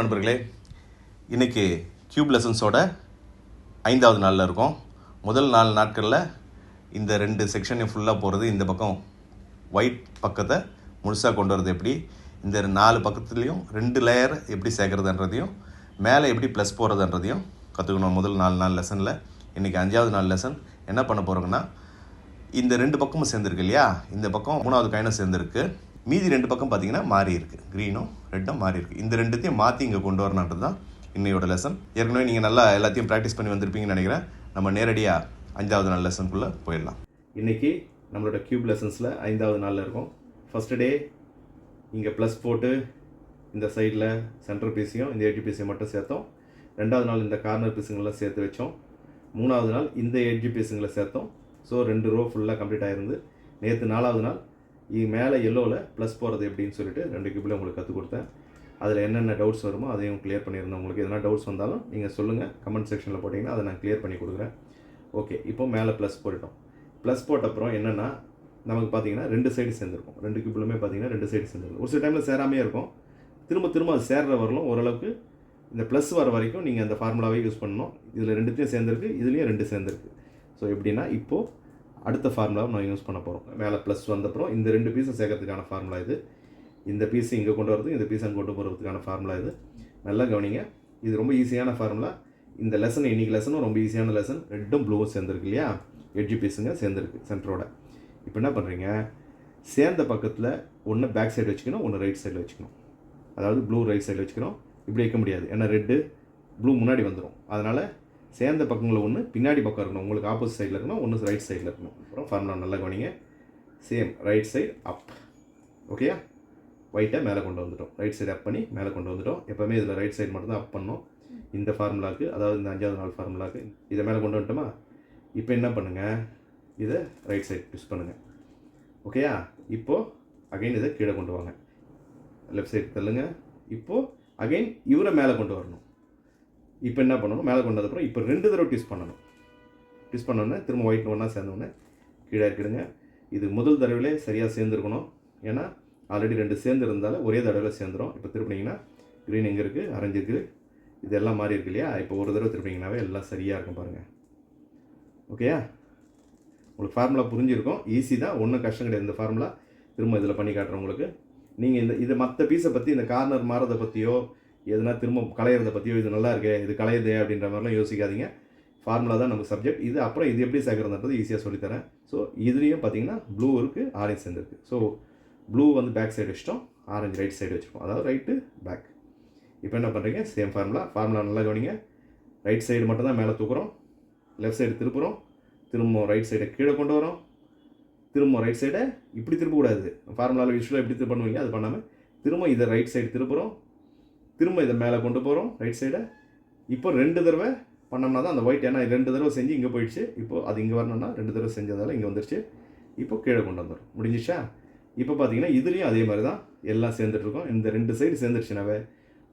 நண்பர்களே, இன்றைக்கி கியூப் லெசன்ஸோட 5வது நாளில் இருக்கோம். முதல் 4 நாட்களில் இந்த 2 செக்ஷனையும் ஃபுல்லாக போகிறது, இந்த பக்கம் ஒயிட் பக்கத்தை முழுசாக கொண்டு வரது எப்படி, இந்த 4 பக்கத்துலேயும் 2 லேயர் எப்படி சேர்க்குறதுன்றதையும் மேலே எப்படி ப்ளஸ் போகிறதுன்றதையும் கற்றுக்கணும். முதல் 4 நாள் லெசனில் இன்றைக்கி 5வது நாள் லெசன் என்ன பண்ண போகிறோங்கன்னா, இந்த 2 பக்கமும் சேர்ந்துருக்கு இல்லையா, இந்த பக்கம் 3வது காயினும் சேர்ந்துருக்கு, மீதி 2 பக்கம் பார்த்திங்கன்னா மாறி இருக்குது, க்ரீனும் ரெட்டும் மாறி இருக்குது. இந்த 2த்தையும் மாற்றி இங்கே கொண்டு வரணுன்றது தான் இன்னையோட லெசன். ஏற்கனவே நீங்கள் நல்லா எல்லாத்தையும் ப்ராக்டிஸ் பண்ணி வந்திருப்பீங்கன்னு நினைக்கிறேன். நம்ம நேரடியாக 5வது நாள் லெசனுக்குள்ளே போயிடலாம். இன்றைக்கி நம்மளோட கியூப் லெசன்ஸில் 5வது நாளில் இருக்கும். ஃபஸ்ட்டு டே இங்கே ப்ளஸ் போட்டு இந்த சைடில் சென்டர் பீஸையும் இந்த எட்ஜ் பீஸையும் மட்டும் சேர்த்தோம். 2வது நாள் இந்த கார்னர் பீஸுங்களை சேர்த்து வச்சோம். 3வது நாள் இந்த எட்ஜ் பீஸுங்களை சேர்த்தோம். ஸோ 2 ரோ ஃபுல்லாக கம்ப்ளீட் ஆகிருந்து. நேற்று 4வது நாள் மேலே எல்லோவில் ப்ளஸ் போகிறது எப்படின்னு சொல்லிட்டு 2 கியூப்பில் உங்களுக்கு கற்றுக் கொடுத்தேன். அதில் என்னென்ன டவுட்ஸ் வருமோ அதையும் கிளியர் பண்ணியிருந்தேன். உங்களுக்கு எதனா டவுட்ஸ் வந்தாலும் நீங்கள் சொல்லுங்கள், கமெண்ட் செக்ஷனில் போட்டிங்கன்னா அதை நான் கிளியர் பண்ணி கொடுக்குறேன். ஓகே, இப்போ மேலே ப்ளஸ் போட்டுட்டோம். ப்ளஸ் போட்டப்புறம் என்னென்னா, நமக்கு பார்த்தீங்கன்னா 2 சைடு சேர்ந்துருக்கும். 2 கியூப்லுமே பார்த்தீங்கன்னா 2 சைடு சேர்ந்துருக்கும். ஒரு சில டைமில் சேராமே இருக்கும். திரும்ப அது சேர்ற வரலும் ஓரளவுக்கு இந்த ப்ளஸ் வர வரைக்கும் நீங்கள் அந்த ஃபார்முலாவே யூஸ் பண்ணணும். இதில் 2த்தையும் சேர்ந்துருக்கு, இதுலேயும் 2 சேர்ந்துருக்கு. ஸோ எப்படின்னா, இப்போது அடுத்த ஃபார்முலாவை நான் யூஸ் பண்ண போகிறோம். மேலே ப்ளஸ் வந்தப்புறம் இந்த 2 பீஸை சேர்க்கறதுக்கான ஃபார்முலா இது. இந்த பீஸ் இங்கே கொண்டு வரது, இந்த பீஸை கொண்டு போகிறதுக்கான ஃபார்முலா இது. நல்லா கவனிங்க, இது ரொம்ப ஈஸியான ஃபார்முலா. இந்த லெசன், இன்றைக்கி லெசனும் ரொம்ப ஈஸியான லெசன். ரெட்டும் ப்ளூவும் சேர்ந்துருக்கு இல்லையா, எட்ஜ் பீஸுங்க சேர்ந்துருக்கு சென்டரோட. இப்போ என்ன பண்ணுறீங்க, சேர்ந்த பக்கத்தில் ஒன்று பேக் சைடு வச்சுக்கணும், ஒன்று ரைட் சைடில் வச்சுக்கணும். அதாவது ப்ளூ ரைட் சைடில் வச்சுக்கணும். இப்படி வைக்க முடியாது, ஏன்னா ரெட்டு ப்ளூ முன்னாடி வந்துடும். அதனால் சேர்ந்த பக்கங்களில் ஒன்று பின்னாடி பக்கம் இருக்கணும், உங்களுக்கு ஆப்போசிட் சைடில் இருக்கணும், ஒன்று ரைட் சைடில் இருக்கணும். அப்புறம் ஃபார்முலா நல்லா கவனிங்க. சேம் ரைட் சைடு அப். ஓகேயா, ஒயிட்டை மேலே கொண்டு வந்துட்டோம், ரைட் சைடு அப் பண்ணி மேலே கொண்டு வந்துட்டோம். எப்போவுமே இதில் ரைட் சைடு மட்டும் தான் அப் பண்ணோம் இந்த ஃபார்முலாவுக்கு, அதாவது இந்த 5வது நாள் ஃபார்முலாவுக்கு. இதை மேலே கொண்டு வந்துட்டோமா, இப்போ என்ன பண்ணுங்கள், இதை ரைட் சைடு யூஸ் பண்ணுங்கள். ஓகேயா, இப்போது அகைன் இதை கீழே கொண்டு வாங்க, லெஃப்ட் சைடு தள்ளுங்க. இப்போது அகைன் இவரை மேலே கொண்டு வரணும். இப்போ என்ன பண்ணணும், மேலே கொண்டு வந்தப்புறம் இப்போ 2 தடவை ட்விஸ்ட் பண்ணணும். ட்விஸ்ட் பண்ணோன்னே திரும்ப ஒயிட் ஒன்றா சேர்ந்தோடனே கீழே இருக்கிடுங்க. இது முதல் தடவையிலே சரியாக சேர்ந்துருக்கணும், ஏன்னா ஆல்ரெடி 2 சேர்ந்து இருந்தாலும் ஒரே தடவையில் சேர்ந்துடும். இப்போ திருப்பினீங்கன்னா க்ரீன் எங்கே இருக்குது, ஆரஞ்சு இருக்குது, இதெல்லாம் மாறி இருக்கு இல்லையா. இப்போ ஒரு தடவை திருப்பினீங்கன்னாவே எல்லாம் சரியாக இருக்கும் பாருங்கள். ஓகேயா, உங்களுக்கு ஃபார்முலா புரிஞ்சிருக்கும், ஈஸி தான், ஒன்றும் கஷ்டம் கிடையாது. இந்த ஃபார்முலா திரும்ப இதில் பண்ணி காட்டுறேன் உங்களுக்கு. நீங்கள் இதை மற்ற பீஸை பற்றி, இந்த கார்னர் மாறதை பற்றியோ எதுனா திரும்ப கலையிறதை பற்றியோ, இது நல்லா இருக்கே, இது கலையுது அப்படின்ற மாதிரிலாம் யோசிக்காதீங்க. ஃபார்முலா தான் நமக்கு சப்ஜெக்ட் இது. அப்புறம் இது எப்படி சேர்க்குறதுன்றது ஈஸியாக சொல்லித்தரேன். ஸோ இதுலேயும் பார்த்தீங்கன்னா ப்ளூ இருக்குது, ஆரஞ்சு சேர்ந்துருக்கு. ஸோ ப்ளூ வந்து பேக் சைடு வச்சிட்டோம், ஆரஞ்சு ரைட் சைடு வச்சுருக்கோம், அதாவது ரைட்டு பேக். இப்போ என்ன பண்ணுறீங்க, சேம் ஃபார்முலா நல்லா கவனிங்க. ரைட் சைடு மட்டும் தான் மேலே தூக்குறோம், லெஃப்ட் சைடு திருப்புறோம், திரும்ப ரைட் சைடை கீழே கொண்டு வரோம், திரும்ப ரைட் சைடை இப்படி திருப்பக்கூடாது. ஃபார்முலாவில் யூஸ்வலாக எப்படி திருப்பணுவீங்க, அது பண்ணாமல் திரும்ப இதை ரைட் சைடு திருப்புறோம், திரும்ப இதை மேலே கொண்டு போகிறோம் ரைட் சைடை. இப்போ 2 தடவை பண்ணோம்னா தான் அந்த ஒயிட், ஏன்னா 2 தடவை செஞ்சு இங்கே போயிடுச்சு. இப்போது அது இங்கே வரணும்னா 2 தடவை செஞ்சதால் இங்கே வந்துடுச்சு. இப்போ கீழே கொண்டு வந்துடும், முடிஞ்சிச்சா. இப்போ பார்த்தீங்கன்னா இதுலேயும் அதே மாதிரி தான் எல்லாம் சேர்ந்துட்ருக்கோம். இந்த 2 சைடு சேர்ந்துருச்சுனாவே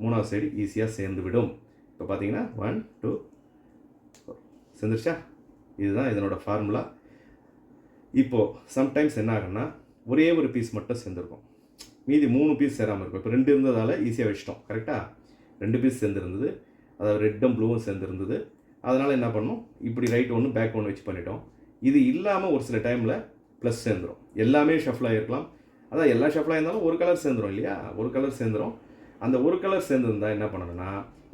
3வது சைடு ஈஸியாக சேர்ந்து விடும். இப்போ பார்த்தீங்கன்னா 1 2 4 சேர்ந்துருச்சா. இதுதான் இதனோட ஃபார்முலா. இப்போது சம்டைம்ஸ் என்ன ஆகுன்னா, ஒரே ஒரு பீஸ் மட்டும் சேர்ந்துருக்கும், மீதி 3 பீஸ் சேராமல் இருக்கும். இப்போ 2 இருந்ததால் ஈஸியாக வச்சிட்டோம். கரெக்டாக 2 பீஸ் சேர்ந்துருந்தது, அதாவது ரெட்டும் ப்ளூவும் சேர்ந்துருந்தது. அதனால் என்ன பண்ணோம், இப்படி ரைட் ஒன்று பேக் ஒன்று வச்சு பண்ணிட்டோம். இது இல்லாமல் ஒரு சில டைமில் ப்ளஸ் சேர்ந்துடும். எல்லாமே ஷஃபில் ஆகிருக்கலாம், அதான் எல்லா ஷஃபில் இருந்தாலும் ஒரு கலர் சேர்ந்துடும் இல்லையா, ஒரு கலர் சேர்ந்துடும். அந்த ஒரு கலர் சேர்ந்துருந்தால் என்ன பண்ணணும்னா,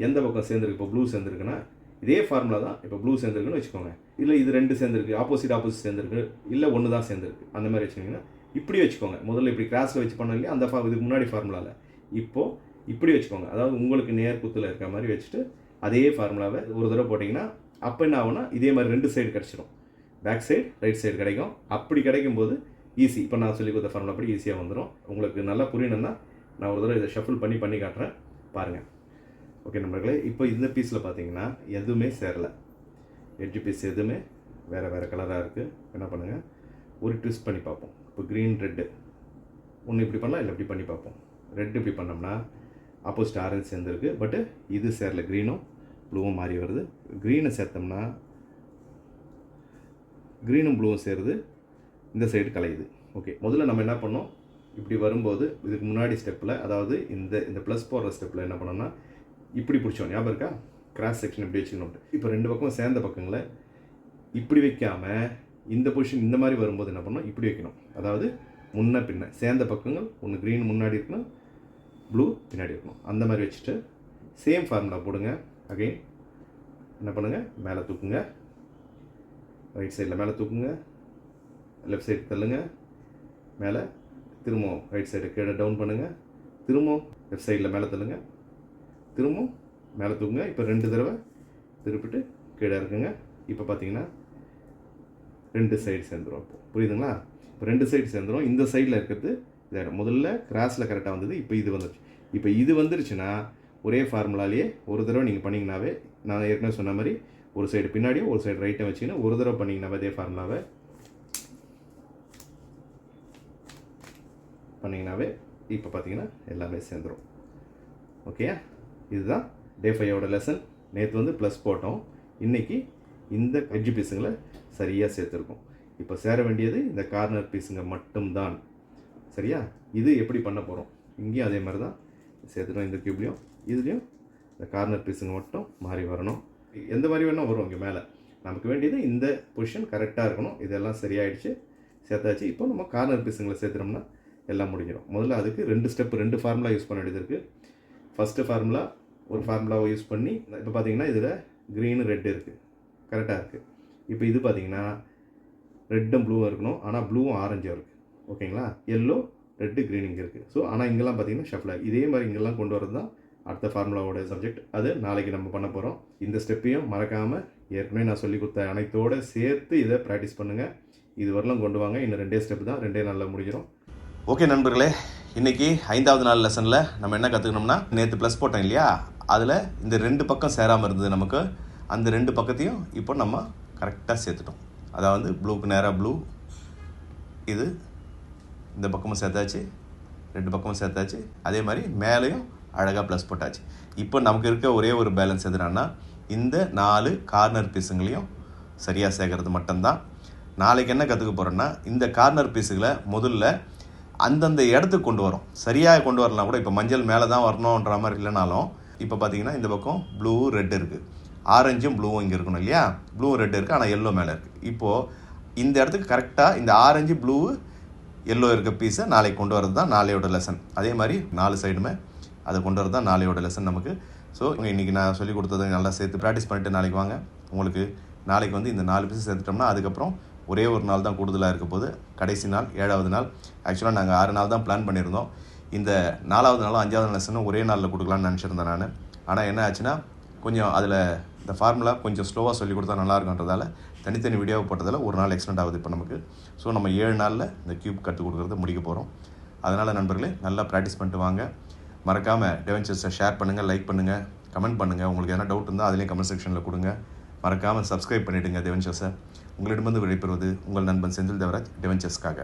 எந்த பக்கம் சேர்ந்துருக்கு, இப்போ ப்ளூ சேர்ந்துருக்குன்னா இதே ஃபார்முலா தான். இப்போ ப்ளூ சேர்ந்துருக்குன்னு வச்சுக்கோங்க, இல்லை இது 2 சேர்ந்துருக்கு, ஆப்போசிட் சேர்ந்துருக்கு, இல்லை 1 தான் சேர்ந்துருக்கு, அந்த மாதிரி வச்சுக்கிங்கன்னா இப்படி வச்சுக்கோங்க. முதல்ல இப்படி கிராஸில் வச்சு பண்ணோம் இல்லையா, அந்த இதுக்கு முன்னாடி ஃபார்முலாவில் இப்போது இப்படி வச்சுக்கோங்க. அதாவது உங்களுக்கு நேர் குத்தில் இருக்கிற மாதிரி வச்சுட்டு அதே ஃபார்முலாவை ஒரு தடவை போட்டிங்கன்னா அப்போ என்ன ஆகுனா, இதே மாதிரி 2 சைடு கிடச்சிடும், பேக் சைடு ரைட் சைடு கிடைக்கும். அப்படி கிடைக்கும்போது ஈஸி. இப்போ நான் சொல்லி கொடுத்த ஃபார்முலா அப்படி ஈஸியாக வந்துடும். உங்களுக்கு நல்லா புரியணும்னா நான் ஒரு தடவை இதை ஷஃபிள் பண்ணி காட்டுறேன் பாருங்கள். ஓகே நண்பர்களே, இப்போ இந்த பீஸில் பார்த்தீங்கன்னா எதுவுமே சேரலை, எட்ஜ் பீஸ் எதுவுமே வேறு கலராக இருக்குது. என்ன பண்ணுங்கள், ஒரு ட்விஸ்ட் பண்ணி பார்ப்போம். இப்போ க்ரீன் ரெட்டு ஒன்று இப்படி பண்ணலாம், இல்லை இப்படி பண்ணி பார்ப்போம். ரெட்டு இப்படி பண்ணோம்னா ஆப்போசிட் ஆரஞ்சு சேர்ந்துருக்கு, பட்டு இது சேரல, க்ரீனும் ப்ளூவும் மாறி வருது. க்ரீனை சேர்த்தோம்னா க்ரீனும் ப்ளூவும் சேருது, இந்த சைடு கலையுது. ஓகே, முதல்ல நம்ம என்ன பண்ணோம், இப்படி வரும்போது இதுக்கு முன்னாடி ஸ்டெப்பில், அதாவது இந்த ப்ளஸ் போடுற ஸ்டெப்பில் என்ன பண்ணோம்னா, இப்படி பிடிச்சோம், ஞாபகம் இருக்கா? கிராஸ் செக்ஷன் இப்படி வச்சுக்கணும். இப்போ ரெண்டு பக்கம் சேர்ந்த பக்கங்களை இப்படி வைக்காமல் இந்த பொசிஷன் இந்த மாதிரி வரும்போது என்ன பண்ணணும், இப்படி வைக்கணும். அதாவது முன்ன பின்ன சேர்ந்த பக்கங்கள் ஒன்று க்ரீன் முன்னாடி இருக்கணும், ப்ளூ பின்னாடி இருக்கணும். அந்த மாதிரி வச்சுட்டு சேம் ஃபார்முலா போடுங்க. அகைன் என்ன பண்ணுங்கள், மேலே தூக்குங்க, ரைட் சைடில் மேலே தூக்குங்க, லெஃப்ட் சைடு தள்ளுங்க, மேலே திரும்பவும் ரைட் சைடு கீழே டவுன் பண்ணுங்கள், திரும்பவும் லெஃப்ட் சைடில் மேலே தள்ளுங்க, திரும்பவும் மேலே தூக்குங்க. இப்போ 2 தடவை திருப்பிட்டு கீழே இருக்குங்க. இப்போ பார்த்தீங்கன்னா 2 சைடு சேர்ந்துடும். இப்போ புரியுதுங்களா? இப்போ 2 சைடு சேர்ந்துடும். இந்த சைடில் இருக்கிறது இதாகிடும். முதல்ல கிராஸில் கரெக்டாக வந்தது, இப்போ இது வந்துருச்சு. இப்போ இது வந்துருச்சுன்னா ஒரே ஃபார்முலாலேயே ஒரு தடவை நீங்கள் பண்ணிங்கனாவே, நான் ஏற்கனவே சொன்ன மாதிரி ஒரு சைடு பின்னாடியும் ஒரு சைடு ரைட்டை வச்சுக்கின்னு ஒரு தடவை பண்ணிங்கனாவே இதே ஃபார்முலாவை பண்ணிங்கனாவே இப்போ பார்த்தீங்கன்னா எல்லாமே சேர்ந்துடும். ஓகேயா? இதுதான் டே 5ஓட லெசன். நேற்று வந்து ப்ளஸ் போட்டோம், இன்றைக்கி இந்த எட்ஜ் பீஸுங்களை சரியாக சேர்த்துருக்கோம். இப்போ சேர வேண்டியது இந்த கார்னர் பீஸுங்க மட்டும்தான். சரியா? இது எப்படி பண்ண போகிறோம், இங்கேயும் அதே மாதிரி தான் சேர்த்துட்டோம். இந்த கியூப்லேயும் இதுலேயும் இந்த கார்னர் பீஸுங்க மட்டும் மாறி வரணும். எந்த மாதிரி வேணால் வரும். இங்கே மேலே நமக்கு வேண்டியது இந்த பொசிஷன் கரெக்டாக இருக்கணும். இதெல்லாம் சரியாயிடுச்சு, சேர்த்தாச்சு. இப்போ நம்ம கார்னர் பீஸுங்களை சேர்த்துட்டோம்னா எல்லாம் முடிஞ்சிடும். முதல்ல அதுக்கு 2 ஸ்டெப் 2 ஃபார்முலா யூஸ் பண்ண வேண்டியது இருக்குது. ஃபஸ்ட்டு ஃபார்முலா ஒரு ஃபார்முலாவை யூஸ் பண்ணி இப்போ பார்த்தீங்கன்னா இதில் க்ரீனு ரெட்டு இருக்குது, கரெக்டாக இருக்குது. இப்போ இது பார்த்தீங்கன்னா ரெட்டும் ப்ளூவும் இருக்கணும், ஆனால் ப்ளூவும் ஆரஞ்சும் இருக்குது. ஓகேங்களா? எல்லோ ரெட்டு க்ரீன் இங்கே இருக்குது. ஸோ ஆனால் இங்கெல்லாம் பார்த்தீங்கன்னா ஷஃபில் இதே மாதிரி இங்கெல்லாம் கொண்டு வரது தான் அடுத்த ஃபார்முலாவோட சப்ஜெக்ட். அது நாளைக்கு நம்ம பண்ண போகிறோம். இந்த ஸ்டெப்பையும் மறக்காமல் ஏற்கனவே நான் சொல்லி கொடுத்த அனைத்தோடு சேர்த்து இதை ப்ராக்டிஸ் பண்ணுங்கள். இது வரலாம் கொண்டு வாங்க. இன்னும் 2 ஸ்டெப் தான், 2 நாளில் முடிஞ்சிடும். ஓகே நண்பர்களே, இன்றைக்கி 5வது நாள் லெசனில் நம்ம என்ன கற்றுக்கணும்னா, நேற்று ப்ளஸ் போட்டோம் இல்லையா, அதில் இந்த 2 பக்கம் சேராமல் இருந்தது நமக்கு. அந்த 2 பக்கத்தையும் இப்போ நம்ம கரெக்டாக சேர்த்துட்டோம். அதாவது ப்ளூக்கு நேராக ப்ளூ, இது இந்த பக்கமும் சேர்த்தாச்சு, 2 பக்கமும் சேர்த்தாச்சு. அதே மாதிரி மேலேயும் அழகாக ப்ளஸ் போட்டாச்சு. இப்போ நமக்கு இருக்க ஒரே ஒரு பேலன்ஸ் எதுனா, இந்த 4 கார்னர் பீஸுங்களையும் சரியாக சேர்க்கறது மட்டும்தான். நாளைக்கு என்ன கற்றுக்க போகிறோன்னா, இந்த கார்னர் பீஸுகளை முதல்ல அந்தந்த இடத்துக்கு கொண்டு வரும். சரியாக கொண்டு வரலாம் கூட. இப்போ மஞ்சள் மேலே தான் வரணுன்ற மாதிரி இல்லைனாலும், இப்போ பார்த்தீங்கன்னா இந்த பக்கம் ப்ளூ ரெட் இருக்குது, ஆரஞ்சும் ப்ளூவும் இங்கே இருக்கணும் இல்லையா? ப்ளூ ரெட் இருக்குது, ஆனால் எல்லோ மேலே இருக்குது. இப்போது இந்த இடத்துக்கு கரெக்டாக இந்த ஆரஞ்சு ப்ளூ எல்லோ இருக்க பீஸை நாளைக்கு கொண்டு வரது தான் நாளையோட லெசன். அதே மாதிரி 4 சைடுமே அதை கொண்டு வரது தான் நாளையோட லெசன் நமக்கு. ஸோ இன்றைக்கி நான் சொல்லிக் கொடுத்ததை நல்லா சேர்த்து ப்ராக்டிஸ் பண்ணிவிட்டு நாளைக்கு வாங்க. உங்களுக்கு நாளைக்கு வந்து இந்த 4 பீஸை சேர்த்துட்டோம்னா அதுக்கப்புறம் ஒரே ஒரு நாள் தான் கூடுதலாக இருக்க போது. கடைசி நாள் 7வது நாள். ஆக்சுவலாக நாங்கள் 6 நாள் தான் பிளான் பண்ணியிருந்தோம். இந்த 4வது நாளும் 5வது லெசனும் ஒரே நாளில் கொடுக்கலான்னு நினச்சிருந்தேன் நான். ஆனால் என்ன ஆச்சுன்னா, கொஞ்சம் அதில் இந்த ஃபார்முலா கொஞ்சம் ஸ்லோவாக சொல்லி கொடுத்தா நல்லாயிருக்குன்றதால தனித்தனி வீடியோவை போட்டதால் ஒரு நாள் எக்ஸ்டெண்ட் ஆகுது இப்போ நமக்கு. ஸோ நம்ம 7 நாளில் இந்த கியூப் கற்றுக் கொடுக்குறத முடிக்க போகிறோம். அதனால் நண்பர்களே, நல்லா ப்ராக்டிஸ் பண்ணிட்டு வாங்க. மறக்காமல் டெவென்ச்சர்ஸை ஷேர் பண்ணுங்கள், லைக் பண்ணுங்கள், கமெண்ட் பண்ணுங்கள். உங்களுக்கு எதனா டவுட் இருந்தால் அதிலேயும் கமெண்ட் செக்ஷனில் கொடுங்க. மறக்காமல் சப்ஸ்கிரைப் பண்ணிவிடுங்க டெவென்ச்சர்ஸை. உங்களிடமிருந்து விடைபெறுவது உங்கள் நண்பன் செந்தில் தேவராஜ், டெவென்ச்சர்ஸ்க்காக.